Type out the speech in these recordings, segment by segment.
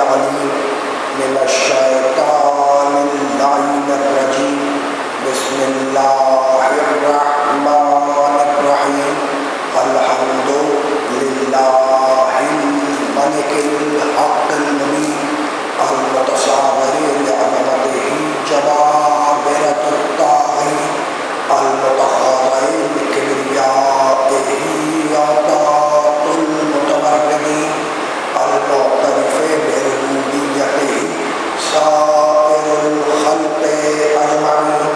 العليم من الشيطان اللعين الرجيم بسم الله الرحمن الرحيم الحمد لله الملك الحق المبين المتصابر لعظمته جبابرة الطاغين المتخاضع لكبريائه عطاة المتمردين المعترف بربوبيته سائر الخلق أجمعين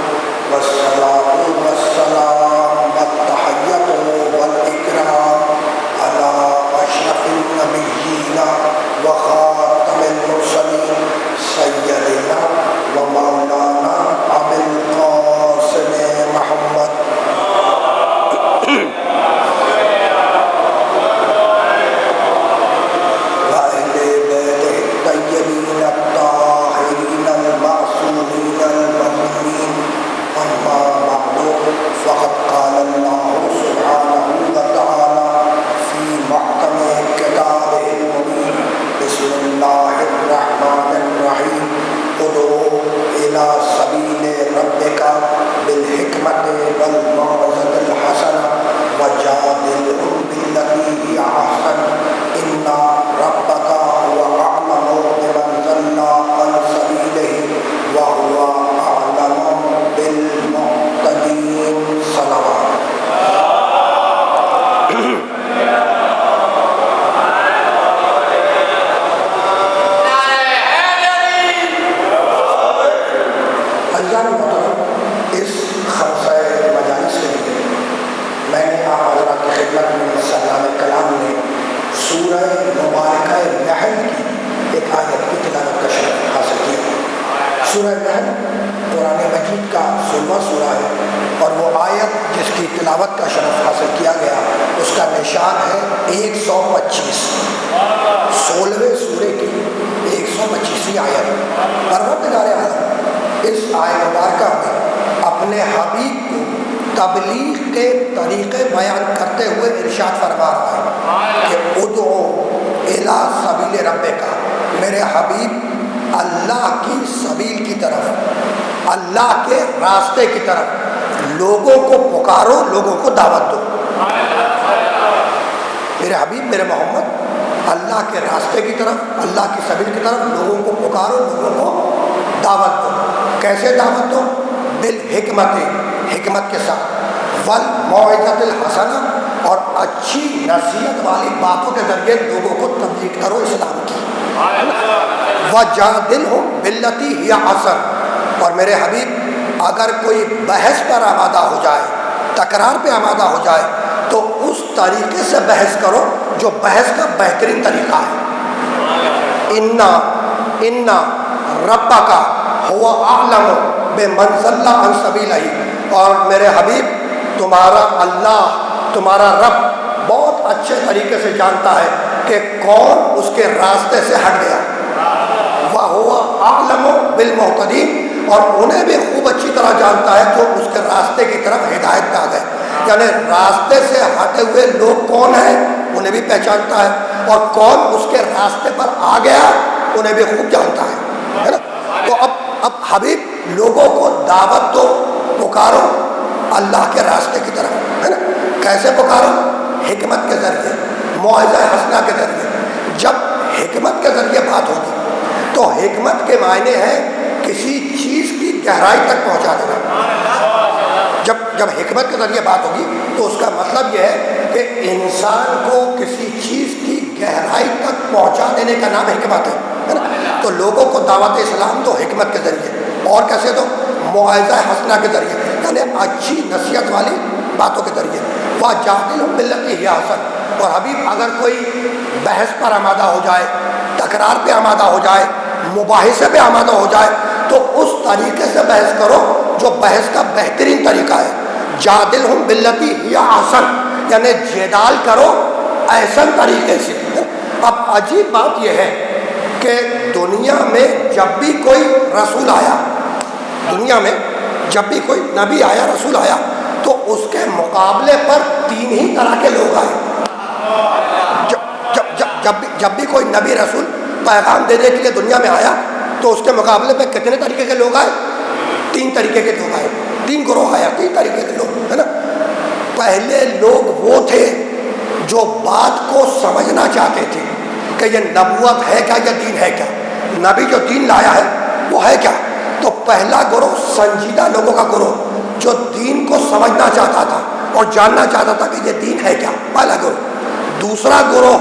والصلاة والسلام والتحية والإكرام على أشرف النبيين وخاتم المرسلين سيدنا ومولانا أبي القاسم محمد وأهل بيته الطيبين الطاهرين المعصومين المؤمنين. أما بعد فقد قال الله سبحانه وتعالى في محكم كتابه المبين بسم الله الرحمن الرحيم ادعو إلى سبيل ربك بالحكمة والموعظة الحسنة وجادلهم بالتي هي أحسن إن ربك هو أعلم بمن ضل عن سبيله وهو أعلم بالمهتدين. صلوات. عزیزان محترم، اس خمسہ مجالس کے لیے میں نے آپ حضرات کی خدمت میں سلام کلام میں سورہ مبارکہ نحل کی ایک آیت کی تلاوت کا شرف حاصل کیا. سورہ نحل قرآن مجید کا 16واں سورہ ہے اور وہ آیت جس کی تلاوت کا شرف حاصل کیا گیا اس کا نشان ہے 125. 16ویں سورے کی 125ویں آیت. پروردگار عالم اس آیت مبارکہ میں اپنے حبیب کو تبلیغ کے طریقے بیان کرتے ہوئے ارشاد فرما رہا ہے کہ ادعو الی سبیل ربک، میرے حبیب اللہ کی سبیل کی طرف، اللہ کے راستے کی طرف لوگوں کو پکارو، لوگوں کو دعوت دو. میرے حبیب میرے محمد اللہ کے راستے کی طرف، اللہ کی سبیل کی طرف لوگوں کو پکارو، لوگوں کو دعوت دو. کیسے دعوت دو؟ بالحکمت، حکمت کے ساتھ، والموعظۃ الحسنہ، اور اچھی نصیحت والی باتوں کے ذریعے لوگوں کو تبلیغ کرو اسلام کی. وجادلہم باللتی ہی احسن، اور میرے حبیب اگر کوئی بحث پر آمادہ ہو جائے، تکرار پہ آمادہ ہو جائے تو اس طریقے سے بحث کرو جو بحث کا بہترین طریقہ ہے. ان ربک هو اعلم بمن ضل عن سبیلہ، اور میرے حبیب تمہارا اللہ، تمہارا رب بہت اچھے طریقے سے جانتا ہے کہ کون اس کے راستے سے ہٹ گیا. وَهُوَ أَعْلَمُ بِالْمُهْتَدِينَ، اور انہیں بھی خوب اچھی طرح جانتا ہے جو اس کے راستے کی طرف ہدایت پہ آ گئے. یعنی راستے سے ہٹے ہوئے لوگ کون ہیں انہیں بھی پہچانتا ہے، اور کون اس کے راستے پر آ گیا انہیں بھی خوب جانتا ہے نا. تو اب حبیب لوگوں کو دعوت دو، پکارو اللہ کے راستے کی طرف، ہے نا. کیسے پکارو؟ حکمت کے ذریعے، موعظہ حسنہ کے ذریعے. جب حکمت کے ذریعے بات ہوگی تو حکمت کے معنی ہے کسی چیز کی گہرائی تک پہنچا دینا. جب حکمت کے ذریعے بات ہوگی تو اس کا مطلب یہ ہے کہ انسان کو کسی چیز کی گہرائی تک پہنچا دینے کا نام حکمت ہے نا. تو لوگوں کو دعوت اسلام دو حکمت کے ذریعے، اور کیسے دو؟ موعظہ حسنہ کے ذریعے، یعنی اچھی نصیحت والی باتوں کے ذریعے. وَجَادِلْهُم بِالَّتِي هِيَ أَحْسَنُ، اور حبیب اگر کوئی بحث پر آمادہ ہو جائے، تکرار پہ آمادہ ہو جائے، مباحثے پہ آمادہ ہو جائے تو اس طریقے سے بحث کرو جو بحث کا بہترین طریقہ ہے. جادلہم باللتی ہی احسن، یعنی جدال کرو احسن طریقے سے. اب عجیب بات یہ ہے کہ دنیا میں جب بھی کوئی رسول آیا، دنیا میں جب بھی کوئی نبی آیا، رسول آیا، تو اس کے مقابلے پر 3 ہی طرح کے لوگ آئے. جب بھی کوئی نبی رسول پیغام دینے کے لیے دنیا میں آیا تو اس کے مقابلے پہ کتنے طریقے کے لوگ آئے؟ 3 طریقے کے لوگ آئے، 3 گروہ آیا، 3 طریقے کے لوگ، ہے نا۔ پہلے لوگ وہ تھے جو بات کو سمجھنا چاہتے تھے کہ یہ نبوت ہے کیا، یہ دین ہے کیا، نبی جو دین لایا ہے وہ ہے کیا۔ تو پہلا گروہ سنجیدہ لوگوں کا گروہ جو دین کو سمجھنا چاہتا تھا اور جاننا چاہتا تھا کہ یہ دین ہے کیا، پہلا گروہ۔ دوسرا گروہ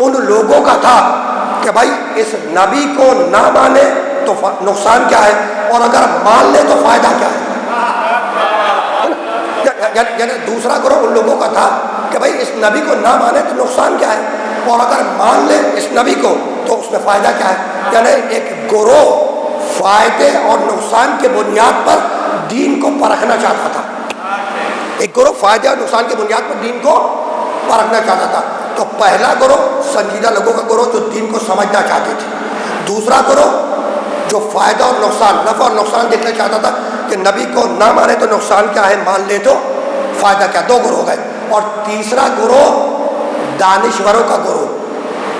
ان لوگوں کا تھا کہ بھائی اس نبی کو نہ مانے تو نقصان کیا ہے، اور اگر مان لے تو فائدہ کیا ہے۔ یعنی دوسرا گروہ ان لوگوں کا تھا کہ بھائی اس نبی کو نہ مانے تو نقصان کیا ہے، اور اگر مان لے اس نبی کو تو اس میں فائدہ کیا ہے۔ یعنی ایک گروہ فائدے اور نقصان کے بنیاد پر دین کو پرکھنا چاہتا تھا، ایک گروہ فائدے اور نقصان کی بنیاد پر دین کو پرکھنا چاہتا تھا۔ تو پہلا گروہ سنجیدہ لوگوں کا گروہ جو دین کو سمجھنا چاہتے تھے، دوسرا گروہ جو فائدہ اور نقصان، نفع اور نقصان دیکھنا چاہتا تھا کہ نبی کو نہ مانے تو نقصان کیا ہے، مان لے تو فائدہ کیا۔ 2 گروہ گئے۔ اور تیسرا گروہ دانشوروں کا گروہ،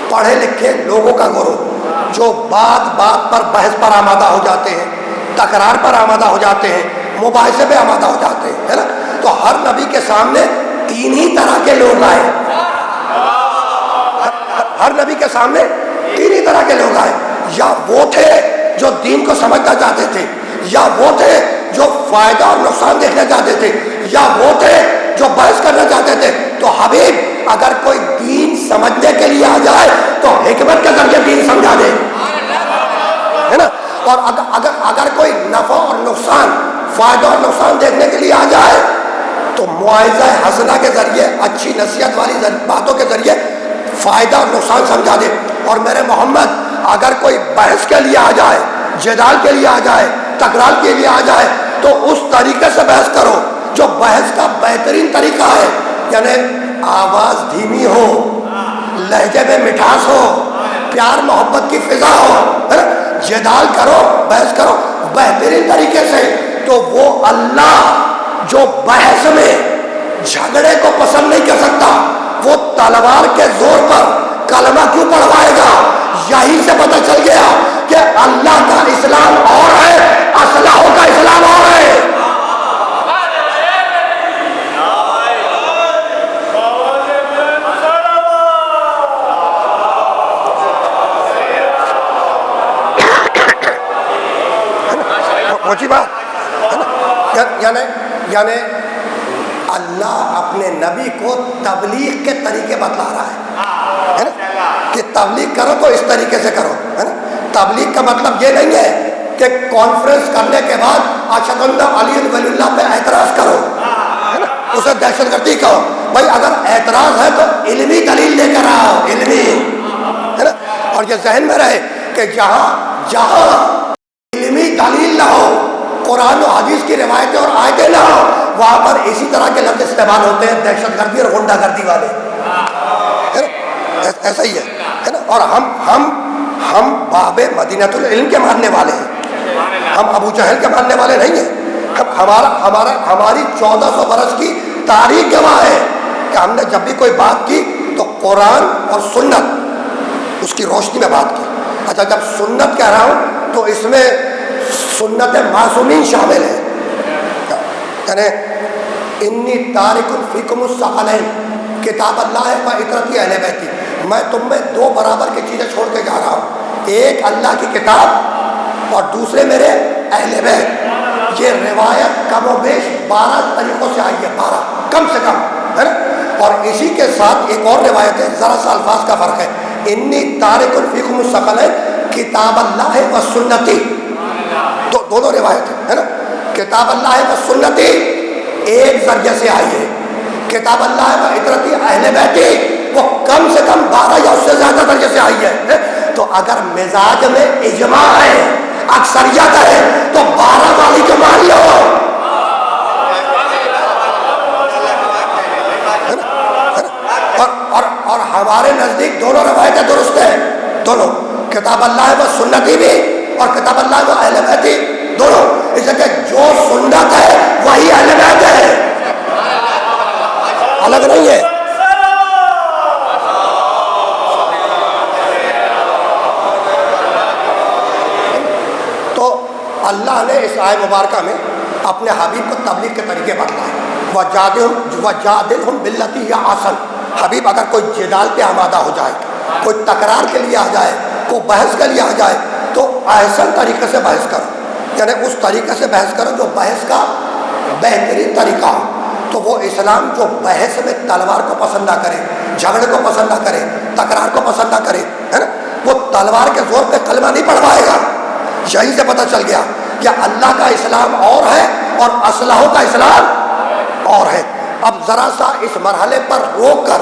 پڑھے لکھے لوگوں کا گروہ جو بات بات پر بحث پر آمادہ ہو جاتے ہیں، تکرار پر آمادہ ہو جاتے ہیں، مباحثے پہ آمادہ ہو جاتے ہیں، ہے نا۔ تو ہر نبی کے سامنے 3 ہی طرح کے لوگ آئے، ہر نبی کے سامنے 3 ہی طرح کے لوگ آئے، یا وہ تھے جو دین کو سمجھنا چاہتے تھے، یا وہ تھے جو فائدہ اور نقصان دیکھنا چاہتے تھے، یا وہ تھے جو بحث کرنا چاہتے تھے۔ تو حبیب اگر کوئی دین سمجھنے کے لیے آ جائے تو حکمت کے ذریعے دین سمجھا دے، ہے نا۔ اور اگر کوئی نفع اور نقصان، فائدہ اور نقصان دیکھنے کے لیے آ جائے تو معاوضہ حسنہ کے ذریعے، اچھی نصیحت والی باتوں کے ذریعے فائدہ اور نقصان سمجھا دے۔ اور میرے محمد اگر کوئی بحث کے لیے آ جائے، جدال کے لیے آ جائے، تکرار کے لیے آ جائے تو اس طریقے سے بحث کرو جو بحث کا بہترین طریقہ ہے، یعنی آواز دھیمی ہو، لہجے میں مٹھاس ہو، پیار محبت کی فضا ہو، جدال کرو، بحث کرو بہترین طریقے سے۔ تو وہ اللہ جو بحث میں جھگڑے کو پسند نہیں کر سکتا، وہ تلوار کے زور پر کلمہ کیوں پڑھوائے گا؟ یہیں سے پتہ چل گیا کہ اللہ کا اسلام اور ہے، اصلاحوں کا اسلام اور ہے۔ پہنچی بات؟ یعنی اللہ اپنے نبی کو تبلیغ کے طریقے بتلا رہا ہے نا، کہ تبلیغ کرو تو اس طریقے سے کرو، ہے نا۔ تبلیغ کا مطلب یہ نہیں ہے کہ کانفرنس کرنے کے بعد اشہد ان لا علی ولی اللہ پہ اعتراض کرو، ہے نا، اسے دہشت گردی کہو۔ بھائی اگر اعتراض ہے تو علمی دلیل لے کر آؤ، علمی، ہے نا۔ اور یہ ذہن میں رہے کہ جہاں علمی دلیل نہ ہو، قرآن و حدیث کی روایتیں اور آیتیں نہ ہو، وہاں پر اسی طرح کے لفظ استعمال ہوتے ہیں، دہشت گردی اور غنڈہ گردی والے، ہے نا۔ ایسا ہی ہے نا۔ اور ہم باب مدینۃ العلم کے ماننے والے ہیں، ہم ابو جہل کے ماننے والے نہیں ہیں۔ ہماری 1400 برس کی تاریخ گواہ ہے کہ ہم نے جب بھی کوئی بات کی تو قرآن اور سنت اس کی روشنی میں بات کی۔ اچھا، جب سنت کہہ رہا ہوں تو اس میں سنت معصومین شامل ہے، یعنی انی تارک فیکم الثقلین، کتاب اللہ ہے و اطرتی اہل بیتی، میں تم میں 2 برابر کی چیزیں چھوڑ کے جا رہا ہوں، ایک اللہ کی کتاب اور دوسرے میرے اہل بیت۔ یہ روایت کم و بیش 12 طریقوں سے آئی ہے، 12 کم سے کم، ہے نا۔ اور اسی کے ساتھ ایک اور روایت ہے، ذرا سا الفاظ کا فرق ہے، انی تارک فیکم الثقلین کتاب اللہ و سنتی، دونوں روایت ہے نا۔ کتاب اللہ و سنتی ایک ذریعے سے آئی ہے، کتاب اللہ و اطرتی اہل بیتی وہ کم سے کم 12 یا اس سے زیادہ ذریعے سے آئی ہے۔ تو اگر مزاج میں اجماع ہے، اکثریت ہے، تو 12 والی کو مان لو، اور ہمارے نزدیک دونوں روایتیں درست ہیں، دونوں کتاب اللہ و سنتی بھی اور کتاب اللہ و اہل بیت دونوں، اس لیے کہ جو سنت ہے وہی اہل بیت ہے، الگ نہیں ہے۔ اللہ نے اس آئے مبارکہ میں اپنے حبیب کو تبلیغ کے طریقے بتلائے. وَجَادِلْهُمْ بِالَّتِي هِيَ أَحْسَنُ. حبیب اگر کوئی جدال پہ آمادہ ہو جائے, کوئی تکرار کے لیے آ جائے, کوئی بحث کے لیے آ جائے, تو احسن طریقے سے بحث کرو, یعنی اس طریقے سے بحث کرو جو بحث کا بہترین طریقہ ہو. تو وہ اسلام جو بحث میں تلوار کو پسند نہ کرے, جھگڑے کو پسند نہ کرے, تکرار کو پسند نہ کرے, ہے نا, وہ تلوار کے زور پہ کلمہ نہیں پڑھوائے گا. یہیں سے پتہ چل گیا کہ اللہ کا اسلام اور ہے اور اسلحوں کا اسلام اور ہے. اب ذرا سا اس مرحلے پر روک کر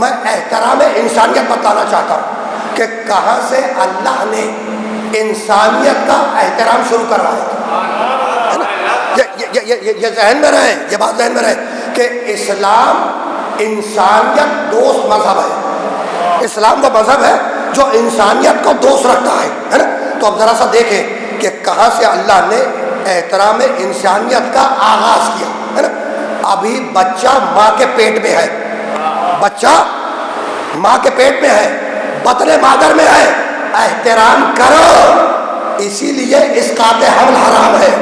میں احترام انسانیت بتانا چاہتا ہوں کہ کہاں سے اللہ نے انسانیت کا احترام شروع کروایا. یہ ذہن میں رہے, یہ بات ذہن میں رہے کہ اسلام انسانیت دوست مذہب ہے. اسلام وہ مذہب ہے جو انسانیت کو دوست رکھتا ہے نا. تو اب ذرا سا دیکھیں کہ کہاں سے اللہ نے احترام انسانیت کا آغاز کیا ہے نا. ابھی بچہ ماں کے پیٹ میں ہے, بچہ ماں کے پیٹ میں ہے, بطن مادر میں ہے, احترام کرو, اسی لیے اسقاط حمل حرام ہے.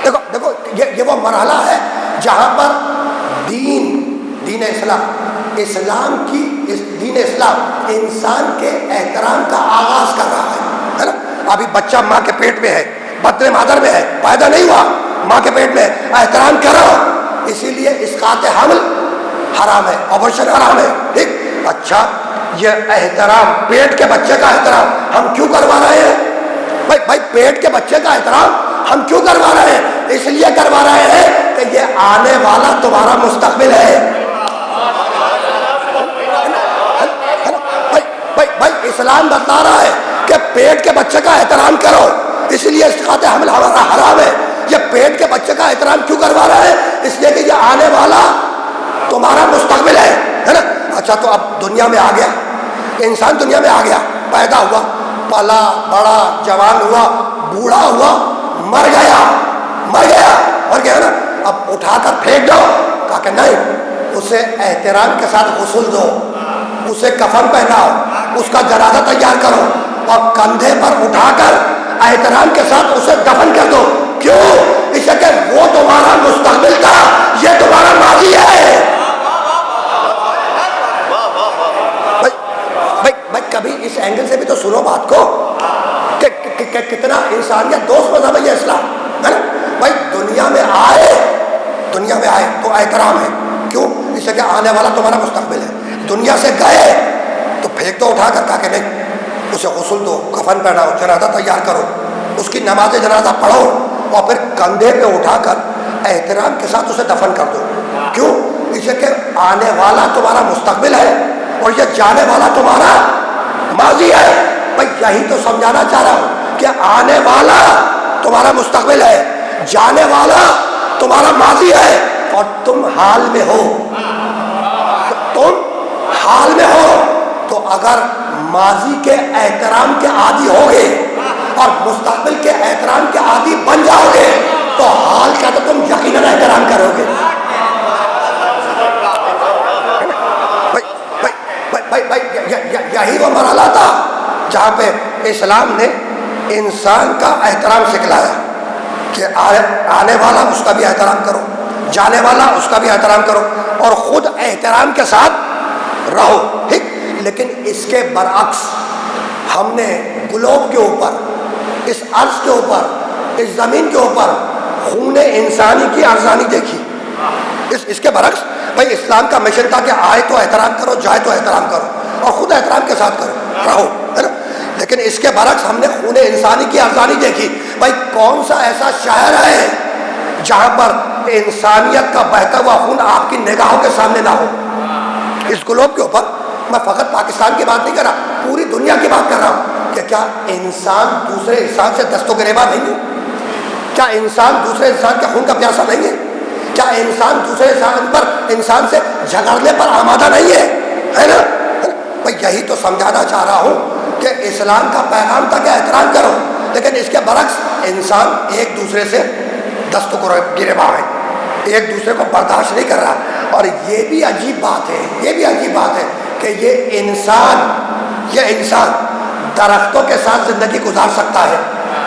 دیکھو دیکھو یہ وہ مرحلہ ہے جہاں پر دین اسلام کی دین اسلام انسان کے احترام کا آغاز کر رہا ہے نا. ابھی بچہ ماں کے پیٹ میں ہے, بطن مادر میں ہے, پیدا نہیں ہوا, ماں کے پیٹ میں, احترام کرو, اسی لیے اسقاط حمل حرام ہے, ابورشن حرام ہے. ٹھیک, اچھا یہ احترام, پیٹ کے بچے کا احترام ہم کیوں کروا رہے ہیں بھائی پیٹ کے بچے کا احترام ہم کیوں کروا رہے ہیں؟ اس لیے کروا رہے ہیں کہ یہ آنے والا تمہارا مستقبل ہے. بھائی اسلام بتلا رہا ہے کہ پیٹ کے بچے کا احترام کرو, اس لیے اسقاط حمل ہمارا حرام ہے. یہ پیٹ کے بچے کا احترام کیوں کروا رہا ہے؟ اس لیے کہ یہ آنے والا تمہارا مستقبل ہے نا. اچھا تو اب دنیا میں آ گیا, انسان دنیا میں آ گیا, پیدا ہوا, پلا بڑا, جوان ہوا, بوڑھا ہوا, مر گیا نا. اب اٹھا کر پھینک دو, کہا کہ نہیں, اسے احترام کے ساتھ غسل دو, اسے کفن پہناؤ, اس کا جنازہ تیار کرو اور کندھے پر اٹھا کر احترام کے ساتھ اسے دفن کر دو. کیوں؟ اسے کہ وہ تمہارا مستقبل تھا, یہ تمہارا ماضی ہے. بھائی کبھی اس اینگل سے بھی تو سنو بات کو کہ کتنا انسانیت دوست مذہب ہے یہ اسلام, ہے نا. بھائی دنیا میں آئے تو احترام ہے. کیوں؟ اس سے کہ آنے والا تمہارا مستقبل ہے. دنیا سے گئے تو پھینک دو اٹھا کر, کہا کہ نہیں, اسے غسل دو, کفن پہناؤ, جنازہ تیار کرو, اس کی نماز جنازہ پڑھو اور پھر کندھے پہ اٹھا کر احترام کے ساتھ اسے دفن کر دو. کیوں؟ اسے کہ آنے والا تمہارا مستقبل ہے اور یہ جانے والا تمہارا ماضی ہے. بھائی یہی تو سمجھانا چاہ رہا ہوں کہ آنے والا تمہارا مستقبل ہے, جانے والا تمہارا ماضی ہے, اور تم حال میں ہو. تو اگر ماضی کے احترام کے عادی ہوگے اور مستقبل کے احترام کے عادی بن جاؤ گے تو حال کا تو تم یقیناً احترام کرو گے. یہی وہ مرحلہ تھا جہاں پہ اسلام نے انسان کا احترام سکھلایا کہ آنے والا اس کا بھی احترام کرو, جانے والا اس کا بھی احترام کرو, اور خود احترام کے ساتھ رہو. ٹھیک, لیکن اس کے برعکس ہم نے گلوب کے اوپر, اس عرض کے اوپر, اس زمین کے اوپر خون انسانی کی ارزانی دیکھی. اس کے برعکس بھائی اسلام کا مشن تھا کہ آئے تو احترام کرو, جائے تو احترام کرو, اور خود احترام کے ساتھ رہو, ہے نا. لیکن اس کے برعکس ہم نے خون انسانی کی ارزانی دیکھی. بھائی کون سا ایسا شہر ہے جہاں پر انسانیت کا بہتا ہوا خون آپ کی نگاہوں کے سامنے نہ ہو؟ اس گلوب کے اوپر, میں فقط پاکستان کی بات نہیں کر رہا, پوری دنیا کی بات کر رہا ہوں کہ کیا انسان دوسرے انسان سے دست و گریباں نہیں ہے؟ کیا انسان دوسرے انسان کے خون کا پیاسا نہیں ہے؟ کیا انسان دوسرے انسان سے جھگڑنے پر آمادہ نہیں ہے نا؟ بھائی یہی تو سمجھانا چاہ رہا ہوں کہ اسلام کا پیغام تھا کہ احترام کرو, لیکن اس کے برعکس انسان ایک دوسرے سے دست و گریباں ہے, ایک دوسرے کو برداشت نہیں کر رہا. اور یہ بھی عجیب بات ہے کہ یہ انسان درختوں کے ساتھ زندگی گزار سکتا ہے،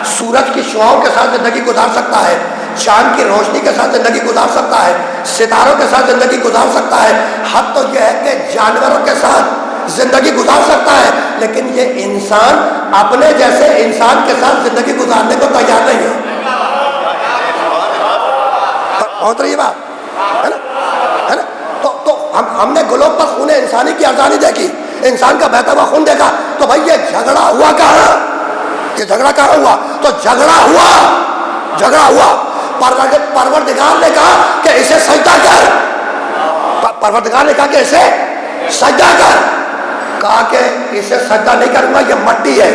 سورج کی شعاؤں کے ساتھ زندگی گزار سکتا ہے، چاند کی روشنی کے ساتھ زندگی گزار سکتا ہے، ستاروں کے ساتھ زندگی گزار سکتا ہے، حد تو یہ ہے کہ جانوروں کے ساتھ زندگی گزار سکتا ہے، لیکن یہ انسان اپنے جیسے انسان کے ساتھ زندگی گزارنے کو تیار نہیں ہے۔ پہنچ رہی ہے بات، ہے نا؟ تو ہم نے گلوب پر خون انسانی کی ارزانی دیکھی، انسان کا بہتا ہوا خون دیکھا، تو بھائی یہ جھگڑا ہوا کہاں؟ یہ جھگڑا کہاں ہوا؟ تو جھگڑا ہوا پروردگار نے کہا کہ اسے سجدہ کر، پروردگار نے کہا کہ اسے سجدہ کر، کہا کہ اسے سجدہ نہیں کروں گا، یہ مٹی ہے۔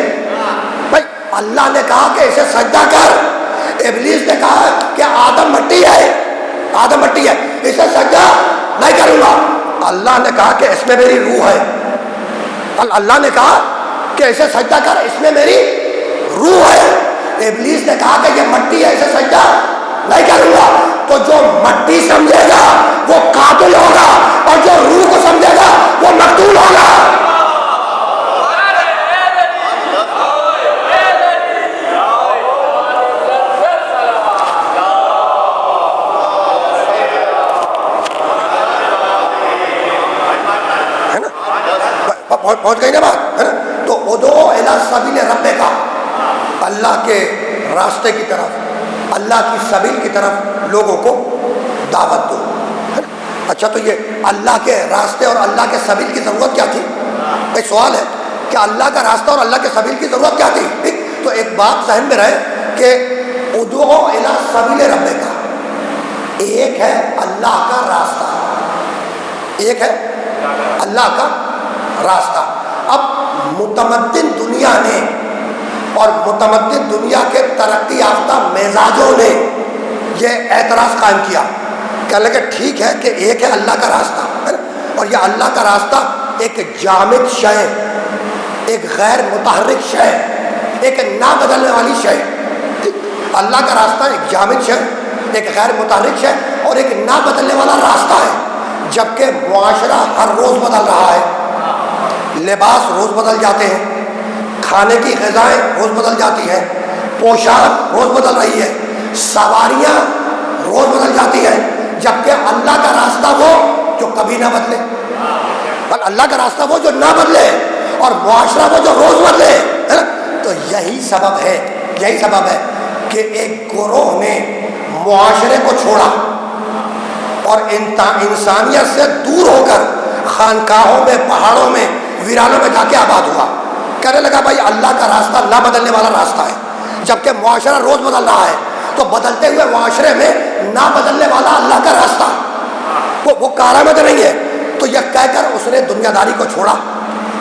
بھائی اللہ نے کہا کہ اسے سجدہ کر، ابلیس نے کہا کہ آدم مٹی ہے، اسے سجدہ نہیں کروں گا۔ اللہ نے کہا کہ اس میں میری روح ہے، اللہ نے کہا کہ اسے سجدہ کر، اس میں میری روح ہے۔ ابلیس نے کہا کہ یہ مٹی ہے، اسے سجدہ نہیں کروں گا۔ تو جو مٹی سمجھے گا وہ قاتل ہوگا، اور جو روح کو سمجھے گا وہ مقتول ہوگا۔ پہنچ گئی نا بات، ہے نا؟ تو ادعو الی سبیل ربک، اللہ کے راستے کی طرف، اللہ کی سبیل کی طرف لوگوں کو دعوت دو۔ اچھا، تو یہ اللہ کے راستے اور اللہ کے سبیل کی ضرورت کیا تھی؟ ایک سوال ہے کہ اللہ کا راستہ اور اللہ کے سبیل کی ضرورت کیا تھی؟ تو ایک بات ذہن میں رہے کہ ادعو الی سبیل ربک، ایک ہے اللہ کا راستہ، ایک ہے اللہ کا راستہ۔ اب متمدن دنیا نے اور متمدن دنیا کے ترقی یافتہ مزاجوں نے یہ اعتراض قائم کیا، کہنے لگے ٹھیک ہے کہ ایک ہے اللہ کا راستہ، اور یہ اللہ کا راستہ ایک جامد شے، ایک غیر متحرک شے، ایک نہ بدلنے والی شے۔ اللہ کا راستہ ایک جامد شے، ایک غیر متحرک شے، اور ایک نہ بدلنے والا راستہ ہے، جبکہ معاشرہ ہر روز بدل رہا ہے، لباس روز بدل جاتے ہیں، کھانے کی غذائیں روز بدل جاتی ہیں، پوشاک روز بدل رہی ہے، سواریاں روز بدل جاتی ہیں، جبکہ اللہ کا راستہ وہ جو کبھی نہ بدلے، اللہ کا راستہ وہ جو نہ بدلے، اور معاشرہ وہ جو روز بدلے، ہے نا؟ تو یہی سبب ہے کہ ایک گروہ نے معاشرے کو چھوڑا اور انسانیت سے دور ہو کر خانقاہوں میں، پہاڑوں میں، ویرانوں میں جا کے آباد ہوا، کہنے لگا بھائی اللہ کا راستہ نہ بدلنے والا راستہ ہے، جبکہ معاشرہ روز بدل رہا ہے، تو بدلتے ہوئے معاشرے میں نہ بدلنے والا اللہ کا راستہ وہ کارآمد نہیں ہے۔ تو یہ کہہ کر اس نے دنیا داری کو چھوڑا،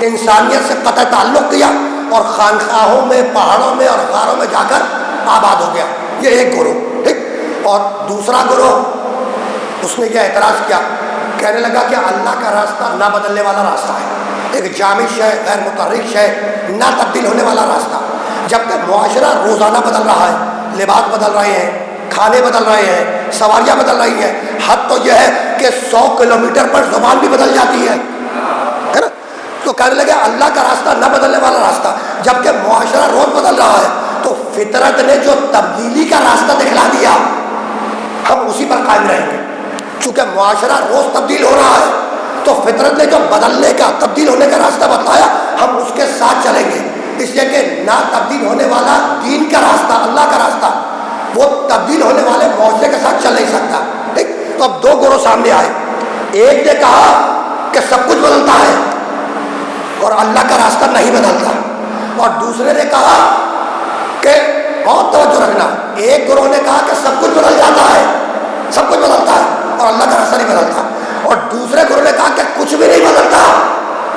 انسانیت سے قطع تعلق کیا، اور خانقاہوں میں، پہاڑوں میں اور غاروں میں جا کر آباد ہو گیا۔ یہ ایک گروہ، ٹھیک۔ اور دوسرا گروہ اس نے یہ اعتراض کیا، کہنے لگا کہ اللہ کا راستہ نہ بدلنے والا راستہ ہے، ایک جامد شے، غیر متحرک شے، نہ تبدیل ہونے والا راستہ۔ جبکہ معاشرہ روزانہ بدل رہا ہے، لباس بدل رہے ہیں، کھانے بدل رہے ہیں، سواریاں بدل رہی ہیں، حد تو یہ ہے کہ 100 کلومیٹر پر زبان بھی بدل جاتی ہے نا؟ تو کہنے لگے اللہ کا راستہ نہ بدلنے والا راستہ، جبکہ معاشرہ روز بدل رہا ہے، تو فطرت نے جو تبدیلی کا راستہ دکھلا دیا ہم اسی پر قائم رہیں گے۔ چونکہ معاشرہ روز تبدیل ہو رہا ہے، تو فطرت نے جو بدلنے کا، تبدیل ہونے کا راستہ بتایا، ہم اس کے ساتھ چلیں گے، اس لیے کہ نہ تبدیل ہونے والا دین کا راستہ، اللہ کا راستہ، وہ تبدیل ہونے والے معاشرے کے ساتھ چل نہیں سکتا۔ ٹھیک، تو اب دو گروہ سامنے آئے، ایک نے کہا کہ سب کچھ بدلتا ہے اور اللہ کا راستہ نہیں بدلتا، اور دوسرے نے کہا کہ بہت توجہ رکھنا، ایک گروہ نے کہا کہ سب کچھ بدل جاتا ہے، سب کچھ بدلتا ہے اور اللہ کا راستہ نہیں بدلتا، اور دوسرے گروہ نے کہا کہ کچھ بھی نہیں بدلتا،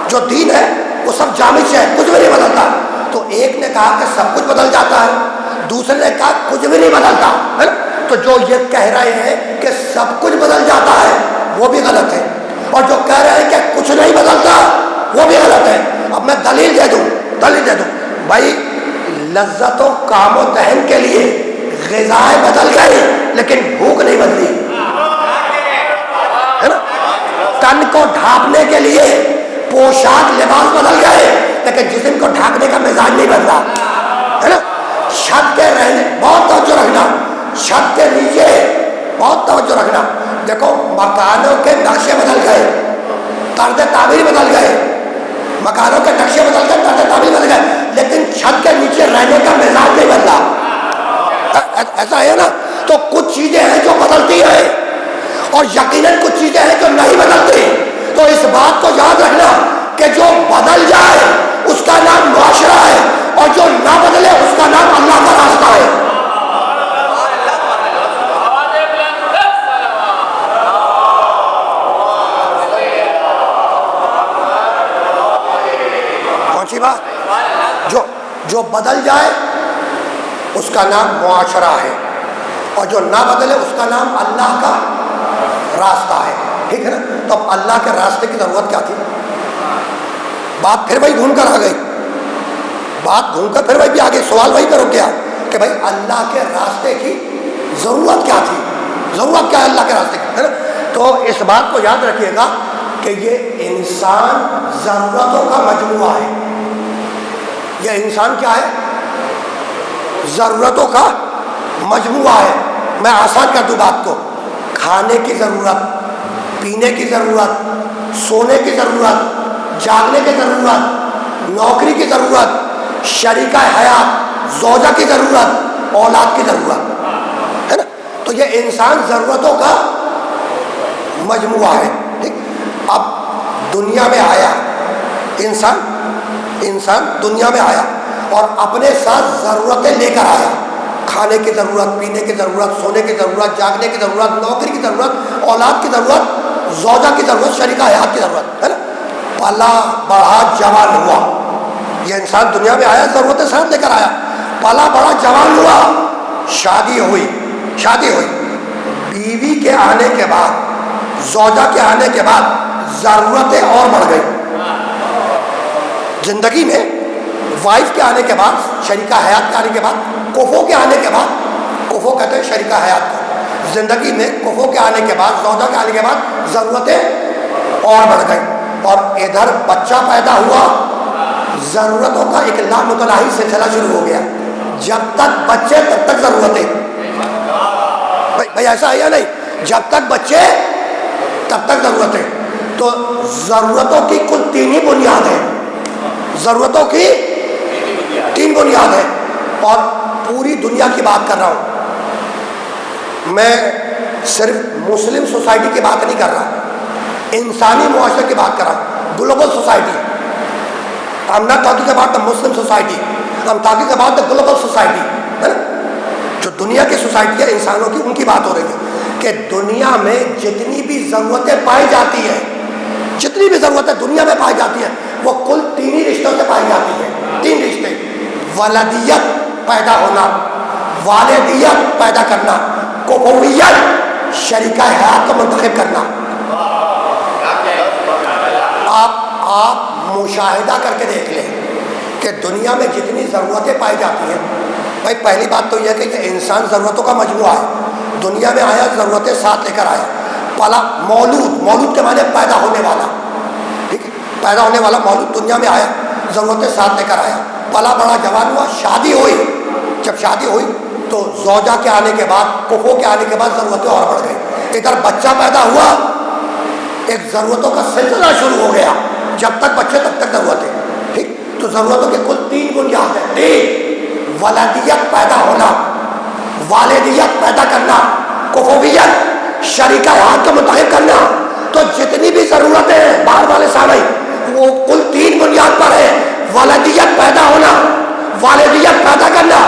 جو دین ہے وہ سب جامد ہے، کچھ بھی نہیں بدلتا۔ تو ایک نے کہا کہ سب کچھ بدل جاتا ہے، دوسرے نے کہا کچھ بھی نہیں بدلتا، ہے نا؟ تو جو یہ کہہ رہے ہیں کہ سب کچھ بدل جاتا ہے وہ بھی غلط ہے، اور جو کہہ رہے ہیں کہ کچھ نہیں بدلتا وہ بھی غلط ہے۔ اب میں دلیل دے دوں بھائی، لذت و کام و دہن کے لیے غذائیں بدل گئی لیکن بھوک نہیں بدلی، ہے نا؟ تن کو ڈھانپنے کے لیے پوشاک، لباس بدل گئے لیکن جسم کو ڈھانکنے کا مزاج نہیں بدلا ہے نا. چھت کے رہنے بہت توجہ رکھنا, چھت کے نیچے بہت توجہ رکھنا. دیکھو مکانوں کے نقشے بدل گئے, طرز تعمیر بدل گئے, مکانوں کے نقشے بدل گئے, طرز تعمیر بدل گئے, لیکن چھت کے نیچے رہنے کا مزاج نہیں بدلا. ایسا ہے نا. تو کچھ چیزیں ہیں جو بدلتی ہیں اور یقیناً کچھ چیزیں ہیں جو نہیں بدلتی. تو اس بات کو یاد رکھنا کہ جو بدل جائے اس کا نام معاشرہ ہے, اور جو نہ بدلے اس کا نام اللہ کا راستہ ہے. کون سی بات؟ جو بدل جائے اس کا نام معاشرہ ہے, اور جو نہ بدلے اس کا نام اللہ کا راستہ ہے. ٹھیک ہے نا. تو اب اللہ کے راستے کی ضرورت کیا تھی؟ بات پھر وہی گھوم کر آ گئی, بات گھوم کر پھر وہی بھی آ گئی. سوال وہی کرو کیا کہ بھائی اللہ کے راستے کی ضرورت کیا تھی, ضرورت کیا ہے اللہ کے راستے کی, ہے نا. تو اس بات کو یاد رکھیے گا کہ یہ انسان ضرورتوں کا مجموعہ ہے. یہ انسان کیا ہے؟ ضرورتوں کا مجموعہ ہے. میں آسان کر دوں بات کو. کھانے کی ضرورت, پینے کی ضرورت, سونے کی ضرورت, جاگنے کی ضرورت, نوکری کی ضرورت, شریکہ حیات زوجہ کی ضرورت, اولاد کی ضرورت, ہے نا. تو یہ انسان ضرورتوں کا مجموعہ ہے. ٹھیک. اب دنیا میں آیا انسان دنیا میں آیا اور اپنے ساتھ ضرورتیں لے کر آیا. کھانے کی ضرورت, پینے کی ضرورت, سونے کی ضرورت, جاگنے کی ضرورت, نوکری کی ضرورت, اولاد کی ضرورت, زوجہ کی ضرورت, شریکہ حیات کی ضرورت, ہے نا. پلا بڑا جوان ہوا. یہ انسان دنیا میں آیا, ضرورتیں ساتھ لے کر آیا. پلا بڑا جوان ہوا, شادی ہوئی. بیوی کے آنے کے بعد, زوجہ کے آنے کے بعد ضرورتیں اور بڑھ گئی. زندگی میں وائف کے آنے کے بعد, شریکہ حیات کے آنے کے بعد, کفو کے آنے کے بعد, کفو کہتے ہیں شریکہ حیات کو, زندگی میں کفو کے آنے کے بعد, زوجہ کے آنے کے بعد ضرورتیں اور بڑھ گئی. اور ادھر بچہ پیدا ہوا, ضرورتوں کا ایک لامتناہی سلسلہ شروع ہو گیا. جب تک بچے تب تک ضرورتیں. بھائی ایسا ہے یا نہیں؟ جب تک بچے تب تک ضرورتیں. تو ضرورتوں کی کل تین ہی بنیاد ہیں. ضرورتوں کی تین بنیاد ہے. اور پوری دنیا کی بات کر رہا ہوں میں, صرف مسلم سوسائٹی کی بات نہیں کر رہا, انسانی معاشرے کی بات کر رہا ہوں. Global society. I'm not talking about the Muslim society, I'm talking about the global society, ہے نا. جو دنیا کی سوسائٹی ہے انسانوں کی, ان کی بات ہو رہی ہے کہ دنیا میں جتنی بھی ضرورتیں پائی جاتی ہیں, جتنی بھی ضرورتیں دنیا میں پائی جاتی ہیں, وہ کل تین ہی رشتوں سے پائی جاتی ہیں. تین رشتے: ولدیت پیدا ہونا, والدیت پیدا کرنا, کفویت شریکہ حیات کو منتخب کرنا. آپ مشاہدہ کر کے دیکھ لیں کہ دنیا میں جتنی ضرورتیں پائی جاتی ہیں, بھائی پہلی بات تو یہ ہے کہ یہ انسان ضرورتوں کا مجموعہ ہے. دنیا میں آیا, ضرورتیں ساتھ لے کر آیا. پلا, مولود کے معنی پیدا ہونے والا. ٹھیک ہے, پیدا ہونے والا مولود دنیا میں آیا, ضرورتیں ساتھ لے کر آیا. پلا بڑا جوان ہوا, شادی ہوئی. جب شادی ہوئی تو زوجہ کے آنے کے بعد, کفو کے آنے کے بعد ضرورتیں اور بڑھ گئی. ادھر بچہ پیدا ہوا, ایک ضرورتوں کا سلسلہ شروع ہو گیا. جب تک بچے تب تک ضرورتیں. ٹھیک. تو ضرورتوں کی کل تین بنیاد ہیں. تین: ولدیت پیدا ہونا, والدیت پیدا کرنا, کفویت شریکہ حیات کو منتخب کرنا. تو جتنی بھی ضرورتیں ہیں باہر والے سامنے, وہ کل تین بنیاد پر ہے: ولدیت پیدا ہونا, والدیت پیدا کرنا,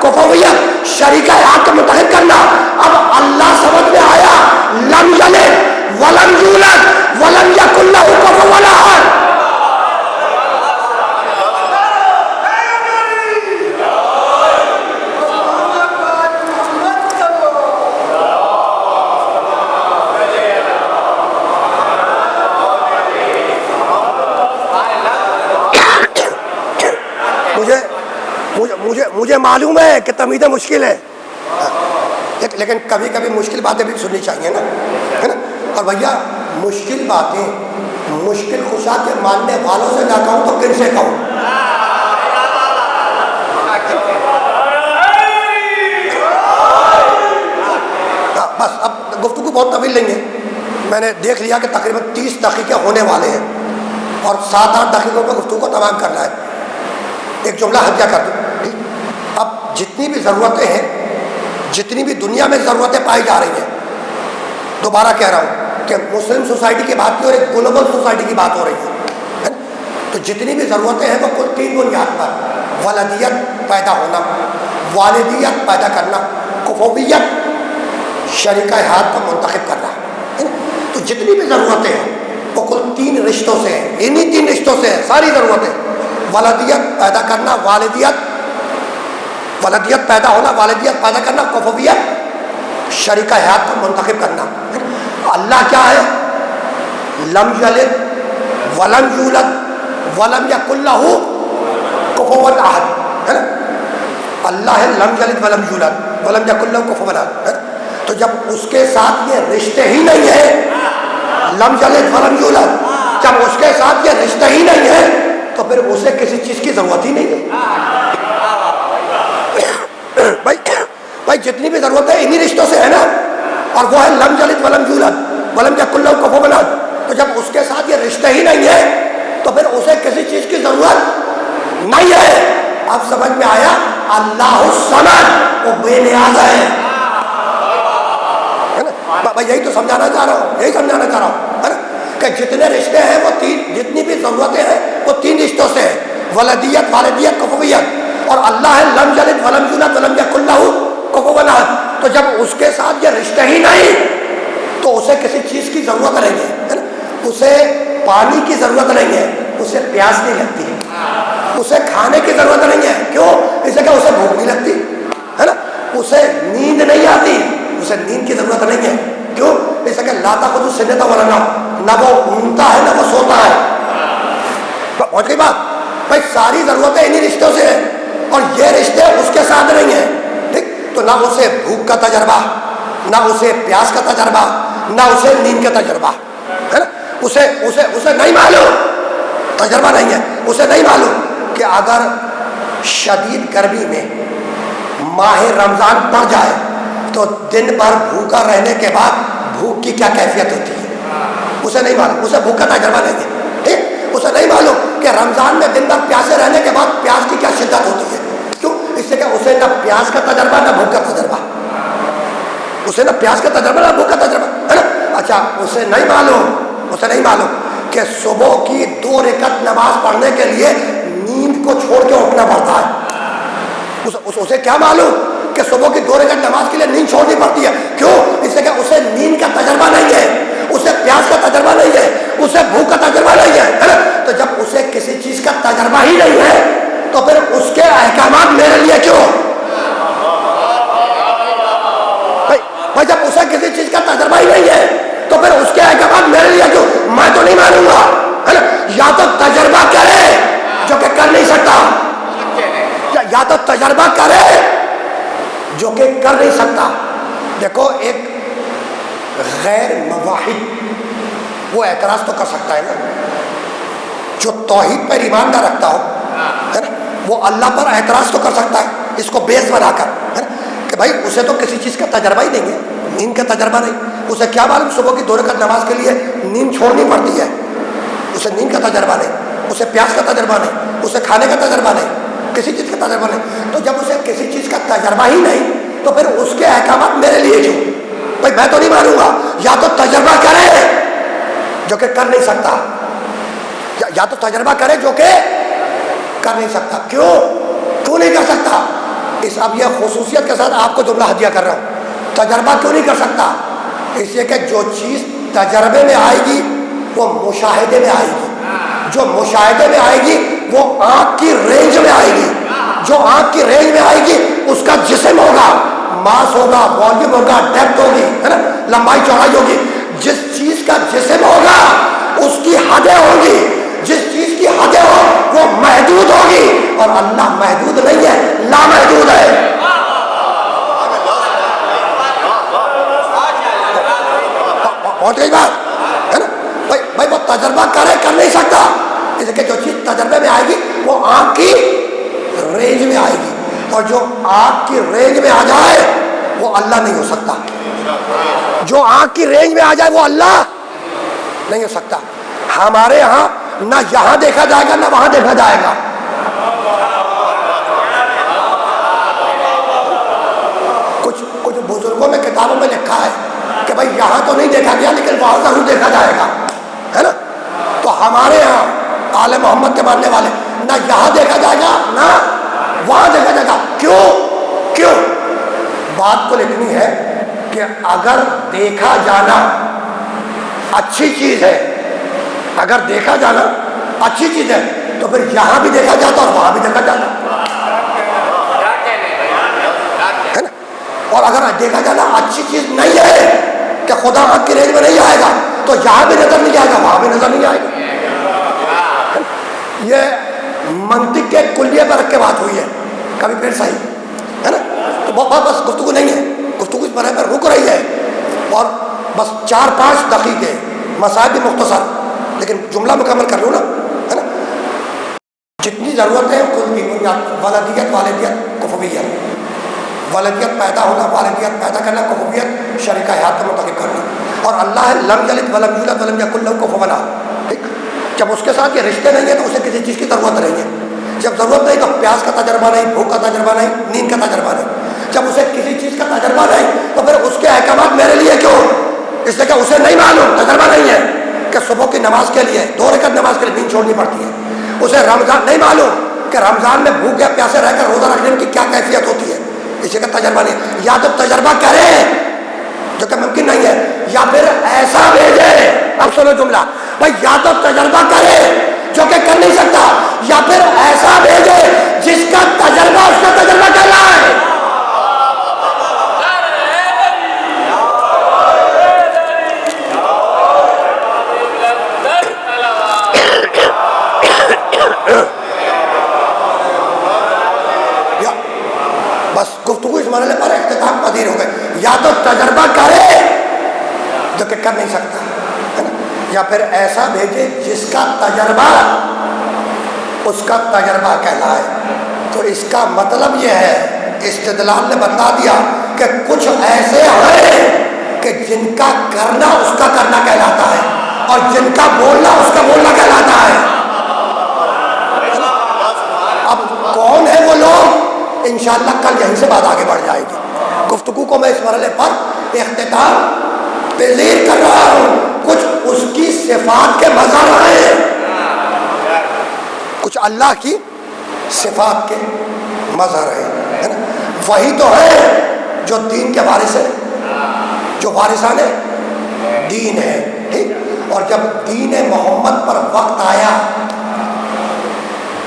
کفویت شریکہ حیات کو منتخب کرنا. اب اللہ سمجھ میں آیا, لم یلد ولم یولد ولم یکن لہ کفوا احد. مجھے معلوم ہے کہ تمیزیں مشکل ہے, لیکن کبھی کبھی مشکل باتیں بھی سننی چاہیے نا, ہے نا. اور بھیا مشکل باتیں مشکل خدا کے ماننے والوں سے نہ کہوں تو کن سے کہوں؟ بہت طویل نہیں ہے، میں نے دیکھ لیا کہ تقریباً 30 دقیقے ہونے والے ہیں اور 7-8 دقیقوں میں گفتگو کو تمام کرنا ہے. ایک جملہ ہدیہ کر دوں. اب جتنی بھی ضرورتیں ہیں، جتنی بھی دنیا میں ضرورتیں پائی جا رہی ہیں، دوبارہ کہہ رہا ہوں کہ مسلم سوسائٹی کی بات کی اور ایک گلوبل سوسائٹی کی بات ہو رہی ہے. تو جتنی بھی ضرورتیں ہیں وہ کل 3 بنیاد پر: ولدیت پیدا ہونا، والدیت پیدا کرنا، کفویت شریکہ حیات کو منتخب کرنا. تو جتنی بھی ضرورتیں ہیں وہ کل 3 رشتوں سے ہیں، انہی 3 رشتوں سے ہیں ساری ضرورتیں: ولدیت پیدا کرنا، ولدیت پیدا ہونا، والدیت پیدا کرنا، کفویت شریکہ حیات کو منتخب کرنا. اللہ کیا ہے؟ لم یلد ولم یولد ولم یکن لہ کفوا احد، ہے نا؟ اللہ ہے لم یلد ولم یولد ولم یکن لہ کفوا احد. تو جب اس کے ساتھ یہ رشتے ہی نہیں ہیں، لم یلد ولم یولد، جب اس کے ساتھ یہ رشتے ہی نہیں ہے تو پھر اسے کسی چیز کی ضرورت ہی نہیں ہے. بھائی جتنی بھی ضرورت ہے انہی رشتوں سے ہے نا، اور وہ ہے لم یلد ولم یولد ولم یکن لہ کفوا احد. تو جب اس کے ساتھ یہ رشتے ہی نہیں ہے تو پھر اسے کسی چیز کی ضرورت نہیں ہے. اب سمجھ میں آیا؟ اللہ الصمد، وہ بے نیاز ہے نا. میں یہی تو سمجھانا چاہ رہا ہوں، یہی سمجھانا چاہ رہا ہوں، ہے نا، کہ جتنے رشتے ہیں وہ 3، جتنی بھی ضرورتیں ہیں وہ 3 رشتوں سے ہیں: ولدیت، والدیت، کفویت. اور اللہ ہے لم یلد ولم یولد ولم یکن لہ کفوا احد. تو جب اس کے ساتھ یہ رشتے ہی نہیں تو اسے کسی چیز کی ضرورت نہیں ہے نا. اسے پانی کی ضرورت نہیں ہے، اسے پیاس نہیں لگتی، اسے کھانے کی ضرورت نہیں ہے. کیوں؟ اس لیے کہ اسے بھوک نہیں لگتی، ہے نا. اسے نیند نہیں آتی، اسے نیند کی ضرورت نہیں ہے. کیوں؟ اس لیے کہ لا تأخذہ سنۃ ولا نوم، نہ وہ اونگتا ہے نہ وہ سوتا ہے. پہنچ گئی بات؟ بھائی ساری ضرورتیں انہی رشتوں سے ہیں اور یہ رشتے اس کے ساتھ نہیں ہیں. ٹھیک؟ تو نہ اسے بھوک کا تجربہ، نہ اسے پیاس کا تجربہ، نہ اسے نیند کا تجربہ، ہے نا. اسے نہیں معلوم، تجربہ نہیں ہے. اسے نہیں معلوم کہ اگر شدید گرمی میں ماہ رمضان پڑ جائے تو دن بھر بھوکا رہنے کے بعد بھوک کی کیا کیفیت ہوتی ہے. اسے نہیں معلوم، اسے بھوک کا تجربہ نہیں ہے. ٹھیک؟ اسے نہیں معلوم کہ رمضان میں دن بھر پیاسے رہنے کے بعد پیاس کی کیا شدت ہوتی ہے. کیوں؟ اس سے کہ اسے نہ پیاس کا تجربہ نہ بھوک کا تجربہ، اسے نہ پیاس کا تجربہ نہ بھوک کا تجربہ، ہے نا. اچھا اسے نہیں معلوم کہ صبح کی 2 رکعت نماز پڑھنے کے لیے نیند کو چھوڑ کے اٹھنا پڑتا ہے. اسے کیا معلوم کہ صبح کی 2 رکعت نماز کے لیے نیند چھوڑنی پڑتی ہے. کیوں؟ اس سے کہ اسے نیند کا تجربہ نہیں ہے، اسے پیاس کا تجربہ نہیں ہے، اسے بھوک کا تجربہ نہیں ہے نا. تو جب اسے کسی چیز کا تجربہ ہی نہیں ہے تو پھر اس کے احکامات میرے لیے کیوں؟ بھائی جب اسے کسی چیز کا تجربہ ہی نہیں ہے تو پھر اس کے احکامات میرے لیے کیوں؟ میں تو نہیں مانوں گا، ہے نا. یا تو تجربہ کرے جو کہ کر نہیں سکتا، یا تو تجربہ کرے جو کہ کر نہیں سکتا. دیکھو ایک غیر موحد وہ اعتراض تو کر سکتا ہے نا، جو توحید پر ایمان نہ رکھتا ہو، ہے نا، وہ اللہ پر اعتراض تو کر سکتا ہے اس کو بیس بنا کر، ہے نا، کہ بھائی اسے تو کسی چیز کا تجربہ ہی نہیں ہے، نیند کا تجربہ نہیں. اسے کیا معلوم صبح کی 2 رکعت نماز کے لیے نیند چھوڑنی پڑتی ہے. اسے نیند کا تجربہ نہیں، اسے پیاس کا تجربہ نہیں، اسے کھانے کا تجربہ نہیں، کسی چیز کا تجربہ نہیں. تو جب اسے کسی چیز کا تجربہ ہی نہیں تو پھر اس کے احکامات میرے لیے کیوں؟ بھائی میں تو نہیں مانوں گا. یا تو تجربہ کرے جو کہ کر نہیں سکتا، یا تو تجربہ کرے جو کہ کر نہیں سکتا. کیوں نہیں کر سکتا؟ اب یہ خصوصیت کے ساتھ آپ کو جملہ ہدیہ کر رہا ہوں. تجربہ کیوں نہیں کر سکتا؟ اس لیے کہ جو چیز تجربے میں آئے گی وہ مشاہدے میں آئے گی، جو مشاہدے میں آئے گی وہ آنکھ کی رینج میں آئے گی، جو آنکھ کی رینج میں آئے گی اس کا جسم ہوگا، ماس ہوگا، والیوم ہوگا، ڈیپتھ ہوگی، ہے نا، لمبائی چوڑائی ہوگی. جس چیز کا جسم ہوگا اس کی حدیں ہوں گی، جس چیز کی حدیں ہو وہ محدود ہوگی. اور اللہ محدود نہیں ہے، لامحدود ہے. پہنچ گئی بات، ہے نا. بھائی وہ تجربہ کرے کر نہیں سکتا، اس لیے جو چیز تجربے میں آئے گی وہ آنکھ کی رینج میں آئے گی، اور جو آنکھ کی رینج میں آ جائے وہ اللہ نہیں ہو سکتا. جو آنکھ کی رینج میں آ جائے وہ اللہ نہیں ہو سکتا. ہمارے ہاں نہ یہاں دیکھا جائے گا نہ وہاں دیکھا جائے گا. کچھ بزرگوں نے کتابوں میں لکھا ہے کہ بھائی یہاں تو نہیں دیکھا گیا لیکن وہاں ضرور دیکھا جائے گا, ہے نا. تو ہمارے ہاں آل محمد کے ماننے والے نہ یہاں دیکھا جائے گا نہ وہاں دیکھا جائے گا. کیوں بات کو لکھنی ہے کہ اگر دیکھا جانا اچھی چیز ہے, اگر دیکھا جانا اچھی چیز ہے تو پھر یہاں بھی دیکھا جاتا اور وہاں بھی دیکھا جاتا, ہے نا. اور اگر دیکھا جانا اچھی چیز نہیں ہے کہ خدا آنکھ کی رینج میں نہیں آئے گا تو یہاں بھی نظر نہیں آئے گا وہاں بھی نظر نہیں آئے گا. یہ منطق کے کلیے پر رکھ کے بات ہوئی ہے, کبھی پھر صحیح, ہے نا. تو بس گفتگو نہیں ہے, گفتگو اس بارے پر رک رہی ہے اور بس 4-5 دقیقے, مسائل بھی مختصر لیکن جملہ مکمل کر لوں نا, ہے نا. جتنی ضرورت ہے کل کی بنیاد ولدیت والدیت کفویت, ولدیت پیدا ہونا, والدیت پیدا کرنا, کفویت شریک حیات کا منتخب کرنا. اور اللہ لم یلد ولم یولد ولم یکن لہ کفوا احد. ٹھیک, جب اس کے ساتھ یہ رشتے نہیں ہیں تو اسے کسی چیز کی ضرورت نہیں ہے. جب ضرورت نہیں تو پیاس کا تجربہ نہیں, بھوک کا تجربہ نہیں, نیند کا تجربہ نہیں. جب اسے کسی چیز کا تجربہ نہیں تو پھر اس کے احکامات میرے لیے کیوں؟ اس لیے کہ اسے نہیں معلوم, تجربہ نہیں ہے کہ صبح کی نماز کے لیے 2 رکعت نماز کے لیے نیند چھوڑنی پڑتی ہے. اسے رمضان نہیں معلوم کہ رمضان میں بھوک یا پیاسے رہ کر روزہ رکھنے کی کیا کیفیت ہوتی ہے. اسی کا تجربہ نہیں. یا تو تجربہ کرے جو کہ ممکن نہیں ہے, یا پھر ایسا بھیجے. اب سنو جملہ بھائی, یا تو تجربہ کرے جو کہ کر نہیں سکتا, یا پھر ایسا بھیجے جس کا تجربہ اس کا تجربہ کر رہا ہے. بس گفتگو اس مرحلے پر اختتام پذیر ہو گئے. یا تو تجربہ کرے جو کہ کر نہیں سکتا, ہے نا, یا پھر ایسا بھیجے جس کا تجربہ اس کا تجربہ کہلائے. تو اس کا مطلب یہ ہے, استدلال نے بتا دیا کہ کچھ ایسے ہیں کہ جن کا کرنا اس کا کرنا کہلاتا ہے اور جن کا بولنا اس کا بولنا کہلاتا ہے. اب کون ہے وہ لوگ, انشاءاللہ کل یہیں سے بات آگے بڑھ جائے گی. گفتگو کو میں اس مرحلے پر اختتام پذیر کر رہا ہوں. کچھ اس کی صفات کے مظہر ہیں, کچھ اللہ کی صفات کے مظہر ہیں, ہے نا. وہی تو ہے جو دین کے وارث ہے, جو وارثان دین ہے. ٹھیک, اور جب دین محمد پر وقت آیا,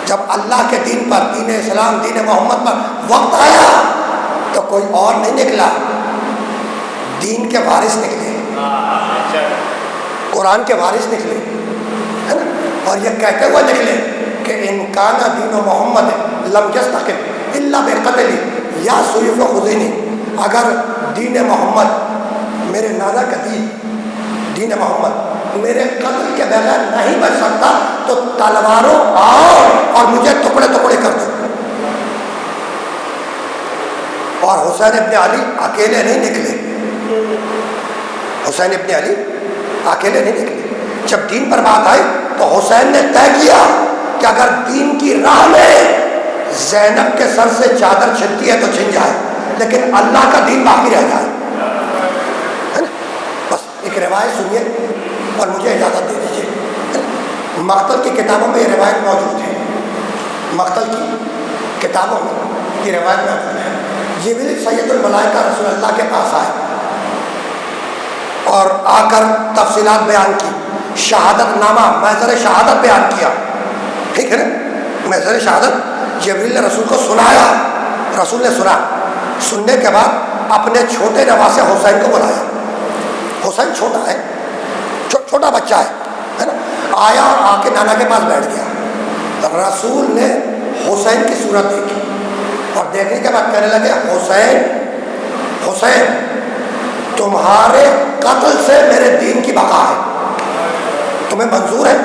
جب اللہ کے دین پر, دین اسلام, دین محمد پر وقت آیا تو کوئی اور نہیں نکلا, دین کے وارث نکلے, قرآن کے وارث نکلے, ہے نا. اور یہ کہتے ہوئے نکلے کہ ان کان دین محمد لم یستقم الا بقتل یا سیف خذینی. اگر دین محمد, میرے نانا کا دین, دین محمد میرے قتل کے بغیر نہیں بچ سکتا تو تلواروں آؤ اور مجھے ٹکڑے ٹکڑے کر دو. اور حسین ابن علی اکیلے نہیں نکلے, حسین ابن علی اکیلے نہیں نکلے. جب دین پر بات آئی تو حسین نے طے کیا کہ اگر دین کی راہ میں زینب کے سر سے چادر چھنتی ہے تو چھن جائے, لیکن اللہ کا دین باقی رہ جائے, ہے نا. بس ایک روایت سنیے اور مجھے اجازت دے دیجیے. مقتل کی کتابوں میں یہ روایت موجود ہے, مقتل کی کتابوں میں یہ روایت موجود ہے. یہ بھی سید الملائکہ رسول اللہ کے پاس آئے اور آ کر تفصیلات بیان کی, شہادت نامہ, محضر شہادت بیان کیا. ٹھیک ہے نا, محضر شہادت جبریل نے رسول کو سنایا, رسول نے سنا. سننے کے بعد اپنے چھوٹے نواسے حسین کو بلایا. حسین چھوٹا ہے, چھوٹا بچہ ہے نا. آیا اور آ کے نانا کے پاس بیٹھ گیا. رسول نے حسین کی صورت دیکھی اور دیکھنے کے بعد کہنے لگے, حسین حسین تمہارے قتل سے میرے دین کی بقا ہے, تمہیں منظور ہے؟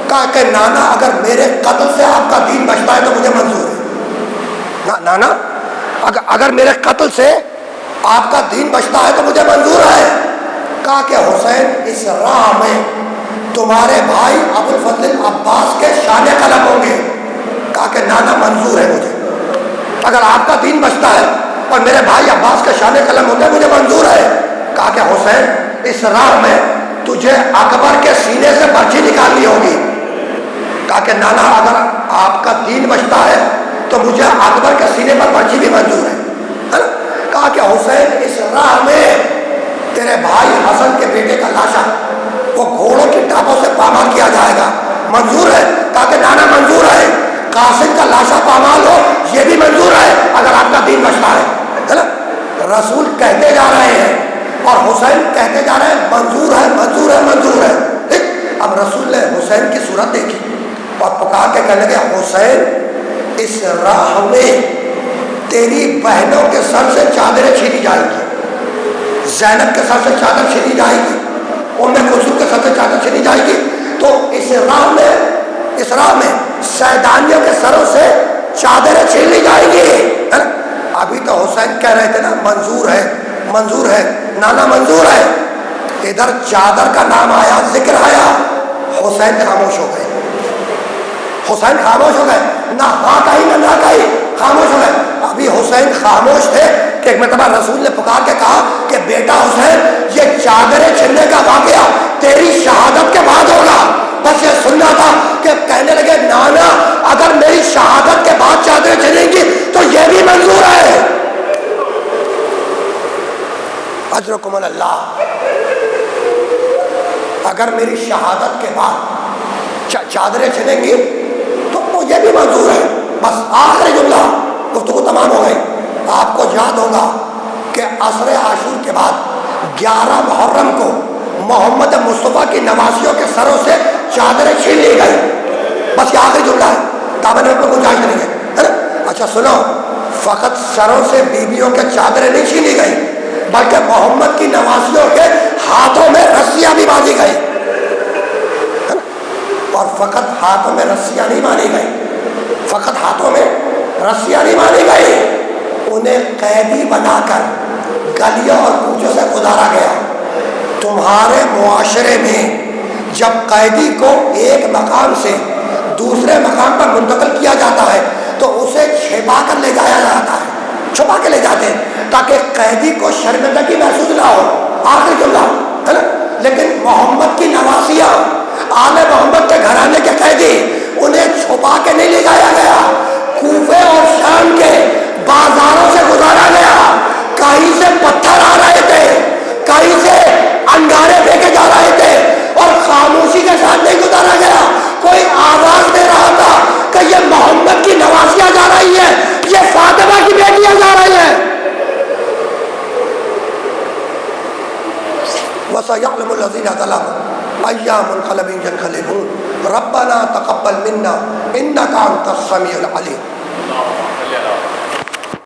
کہا کہ نانا اگر میرے قتل سے آپ کا دین بچتا ہے تو مجھے منظور ہے. نانا اگر میرے قتل سے آپ کا دین بچتا ہے تو مجھے منظور ہے. کہا کہ حسین اس راہ میں تمہارے بھائی ابوالفضل عباس کے شان قلم ہوں گے. کہا کہ نانا منظور ہے مجھے, اگر آپ کا دین بچتا ہے اور میرے بھائی عباس کے شان قلم ہوتے ہیں مجھے منظور ہے. کہا کہ حسین اس راہ میں تجھے اکبر کے سینے سے برچھی نکالنی ہوگی. کہا کہ نانا اگر آپ کا دین بچتا ہے تو مجھے اکبر کے سینے پر برچھی بھی منظور ہے. کہا کہ حسین اس راہ میں تیرے بھائی حسن کے بیٹے کا لاشا وہ گھوڑوں کی ٹاپوں سے پامال کیا جائے گا, منظور ہے. کہا کہ نانا منظور ہے. قاسم کا لاشا پامال ہو یہ بھی منظور ہے اگر آپ کا دین بچتا ہے نا. رسول کہتے جا رہے ہیں اور حسین کہتے جا رہے ہیں منظور ہے منظور ہے منظور ہے. اب رسول نے حسین کی صورت دیکھی اور پکار کے کہنے لگے حسین اس راہ میں تیری بہنوں کے سر سے چادریں چھینی جائیں گی. زینب کے سر سے چادر چھینی جائے گی, ام کلثوم کے سر سے چادر چھینی جائے گی. تو اس راہ میں سیدانیوں کے سروں سے چادریں چھین لی جائیں گی. ابھی تو حسین کہہ رہے تھے نا منظور ہے منظور ہے نانا منظور ہے. ادھر چادر کا نام آیا, ذکر آیا, حسین خاموش ہو گئے. حسین خاموش ہو گئے, نہ ہاں کہی نہ نہ کہی, خاموش ہو گئے. ابھی حسین خاموش تھے کہ ایک مرتبہ رسول نے پکار کے کہا کہ بیٹا حسین یہ چادریں چھننے کا واقعہ تیری شہادت کے بعد ہوگا. بس یہ سننا تھا کہ کہنے لگے نانا اگر میری شہادت کے بعد چادریں چھنیں گی تو یہ بھی منظور ہے. اجرکم اللہ, اگر میری شہادت کے بعد چادریں چھنیں گی تو یہ بھی منظور ہے. بس آخری جملہ, گفتگو تمام ہو گئی. آپ کو یاد ہوگا کہ عصر عاشور کے بعد 11 محرم کو محمد مصطفیٰ کی نوازیوں کے سروں سے چادریں چھین لی گئی. بس یہ آخری جملہ ہے, دامن میں گنجائش نہیں ہے. اچھا سنو, فقط سروں سے بیویوں کے چادریں نہیں چھینی گئی بلکہ محمد کی نوازیوں کے ہاتھوں میں رسیاں بھی باندھی گئی. اور فقط ہاتھوں میں رسیاں نہیں باندھی گئی, فقط ہاتھوں میں رسیاں نہیں باندھی گئی, انہیں قیدی بنا کر گلیوں اور کوچوں سے گزارا گیا. تمہارے معاشرے میں جب قیدی کو ایک مقام سے دوسرے مقام پر منتقل کیا جاتا ہے تو اسے چھپا کر لے جایا جاتا ہے, چھپا کے لے جاتے ہیں تاکہ قیدی کو شرمندگی محسوس نہ ہو. آخری جملہ ہے نا. لیکن محمد کی نواسیاں, آل محمد کے گھرانے کے قیدی, انہیں چھپا کے نہیں لے جایا گیا, کوفے اور شام کے بازاروں سے گزارا گیا. کہیں سے پتھر آ رہے تھے, کہیں سے انگارے پھینکے جا رہے تھے اور خاموشی کے ساتھ نہیں گزارا گیا. کوئی آواز دے رہا تھا کہ یہ محمد کی نوازیاں جا رہی ہیں, یہ فاطمہ کی بیٹیاں جا رہی ہیں. وَسَيَعْلَمُ الَّذِينَ ظَلَمُوا أَيَّ مُنْقَلَبٍ يَنْقَلِبُونَ رَبَّنَا تَقَبَّلْ مِنَّا إِنَّكَ أَنْتَ السَّمِيعُ الْعَلِيمُ.